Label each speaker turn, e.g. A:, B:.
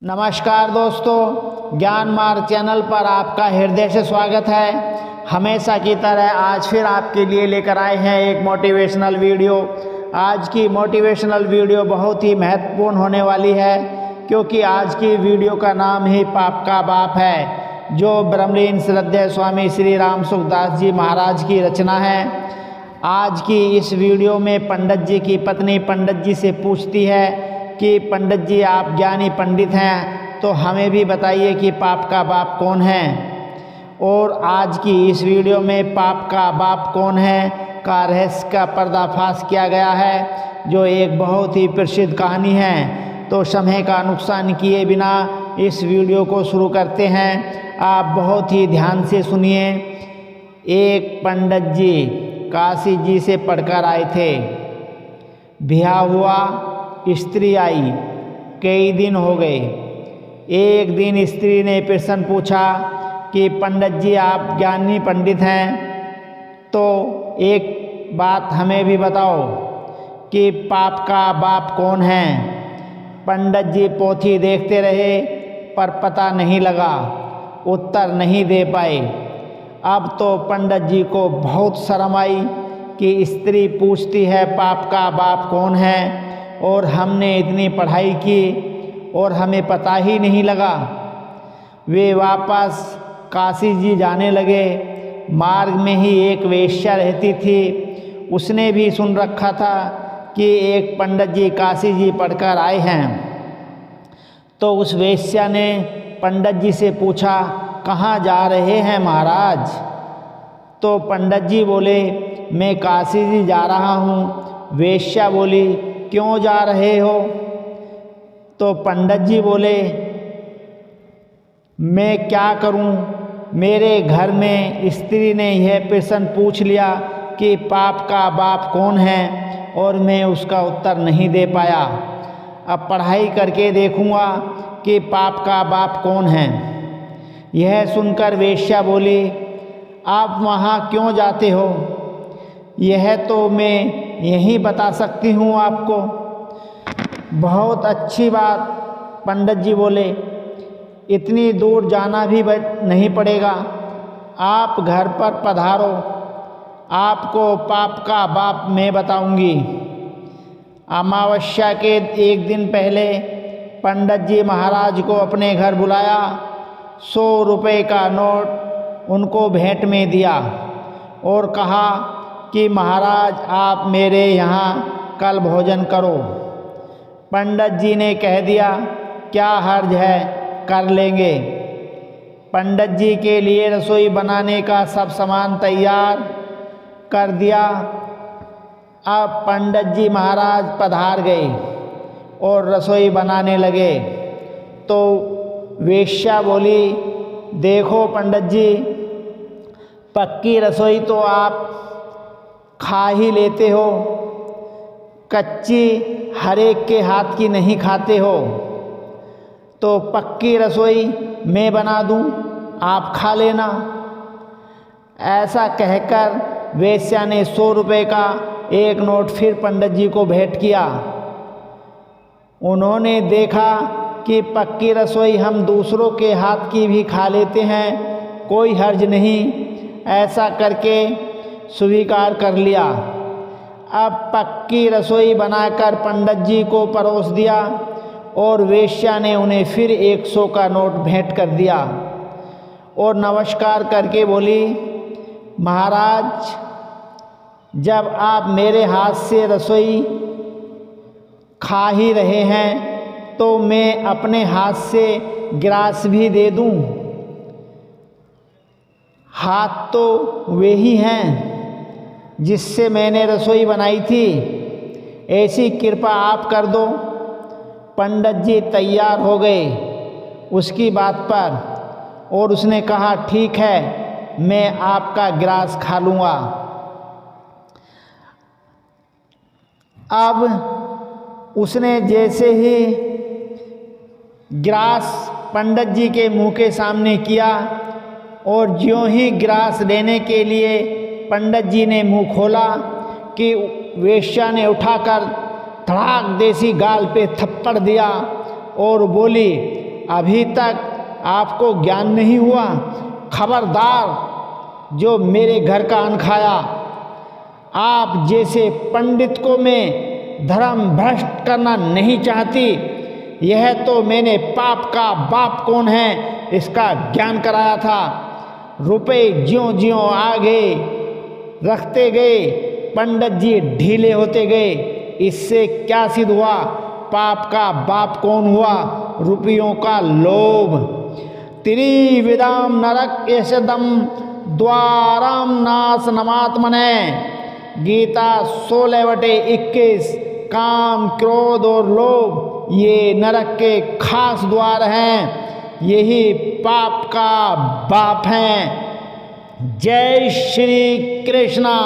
A: नमस्कार दोस्तों, ज्ञान मार्ग चैनल पर आपका हृदय से स्वागत है। हमेशा की तरह आज फिर आपके लिए लेकर आए हैं एक मोटिवेशनल वीडियो। आज की मोटिवेशनल वीडियो बहुत ही महत्वपूर्ण होने वाली है, क्योंकि आज की वीडियो का नाम ही पाप का बाप है, जो ब्रह्मलीन श्रद्धेय स्वामी श्री राम सुखदास जी महाराज की रचना है। आज की इस वीडियो में पंडित जी की पत्नी पंडित जी से पूछती है कि पंडित जी, आप ज्ञानी पंडित हैं, तो हमें भी बताइए कि पाप का बाप कौन है। और आज की इस वीडियो में पाप का बाप कौन है का रहस्य का पर्दाफाश किया गया है, जो एक बहुत ही प्रसिद्ध कहानी है। तो समय का नुकसान किए बिना इस वीडियो को शुरू करते हैं। आप बहुत ही ध्यान से सुनिए। एक पंडित जी काशी जी से पढ़कर आए थे। ब्याह हुआ, स्त्री आई, कई दिन हो गए। एक दिन स्त्री ने प्रश्न पूछा कि पंडित जी, आप ज्ञानी पंडित हैं, तो एक बात हमें भी बताओ कि पाप का बाप कौन है। पंडित जी पोथी देखते रहे, पर पता नहीं लगा, उत्तर नहीं दे पाए। अब तो पंडित जी को बहुत शर्म आई कि स्त्री पूछती है पाप का बाप कौन है, और हमने इतनी पढ़ाई की और हमें पता ही नहीं लगा। वे वापस काशी जी जाने लगे। मार्ग में ही एक वेश्या रहती थी। उसने भी सुन रखा था कि एक पंडित जी काशी जी पढ़कर आए हैं। तो उस वेश्या ने पंडित जी से पूछा, कहाँ जा रहे हैं महाराज। तो पंडित जी बोले, मैं काशी जी जा रहा हूँ। वेश्या बोली, क्यों जा रहे हो। तो पंडित जी बोले, मैं क्या करूं, मेरे घर में स्त्री ने यह प्रश्न पूछ लिया कि पाप का बाप कौन है, और मैं उसका उत्तर नहीं दे पाया। अब पढ़ाई करके देखूंगा कि पाप का बाप कौन है। यह सुनकर वेश्या बोली, आप वहाँ क्यों जाते हो, यह तो मैं यहीं बता सकती हूँ आपको। बहुत अच्छी बात, पंडित जी बोले, इतनी दूर जाना भी नहीं पड़ेगा, आप घर पर पधारो, आपको पाप का बाप मैं बताऊंगी। अमावस्या के एक दिन पहले पंडित जी महाराज को अपने घर बुलाया। 100 रुपये का नोट उनको भेंट में दिया और कहा कि महाराज, आप मेरे यहाँ कल भोजन करो। पंडित जी ने कह दिया, क्या हर्ज है, कर लेंगे। पंडित जी के लिए रसोई बनाने का सब सामान तैयार कर दिया। अब पंडित जी महाराज पधार गए और रसोई बनाने लगे। तो वेश्या बोली, देखो पंडित जी, पक्की रसोई तो आप खा ही लेते हो, कच्ची हर एक के हाथ की नहीं खाते हो, तो पक्की रसोई मैं बना दूं, आप खा लेना। ऐसा कहकर वेश्या ने 100 रुपये का एक नोट फिर पंडित जी को भेंट किया। उन्होंने देखा कि पक्की रसोई हम दूसरों के हाथ की भी खा लेते हैं, कोई हर्ज नहीं। ऐसा करके स्वीकार कर लिया। अब पक्की रसोई बनाकर पंडित जी को परोस दिया और वेश्या ने उन्हें फिर 100 का नोट भेंट कर दिया और नमस्कार करके बोली, महाराज, जब आप मेरे हाथ से रसोई खा ही रहे हैं, तो मैं अपने हाथ से गिलास भी दे दूं। हाथ तो वे ही हैं जिससे मैंने रसोई बनाई थी, ऐसी कृपा आप कर दो। पंडित जी तैयार हो गए उसकी बात पर, और उसने कहा, ठीक है, मैं आपका गिलास खा लूँगा। अब उसने जैसे ही गिलास पंडित जी के मुंह के सामने किया, और ज्यों ही गिलास लेने के लिए पंडित जी ने मुंह खोला कि वेश्या ने उठाकर धड़ाक देसी गाल पे थप्पड़ दिया और बोली, अभी तक आपको ज्ञान नहीं हुआ? खबरदार जो मेरे घर का अन्न खाया। आप जैसे पंडित को मैं धर्म भ्रष्ट करना नहीं चाहती। यह तो मैंने पाप का बाप कौन है इसका ज्ञान कराया था। रुपए ज्यों ज्यों आगे रखते गए पंडित जी ढीले होते गए। इससे क्या सिद्ध हुआ? पाप का बाप कौन हुआ? रुपयों का लोभ। त्रिविधम नरक यशदम द्वारम नाश नमात्मने। गीता 16/21। काम, क्रोध और लोभ ये नरक के खास द्वार हैं। यही पाप का बाप हैं। जय श्री कृष्णा।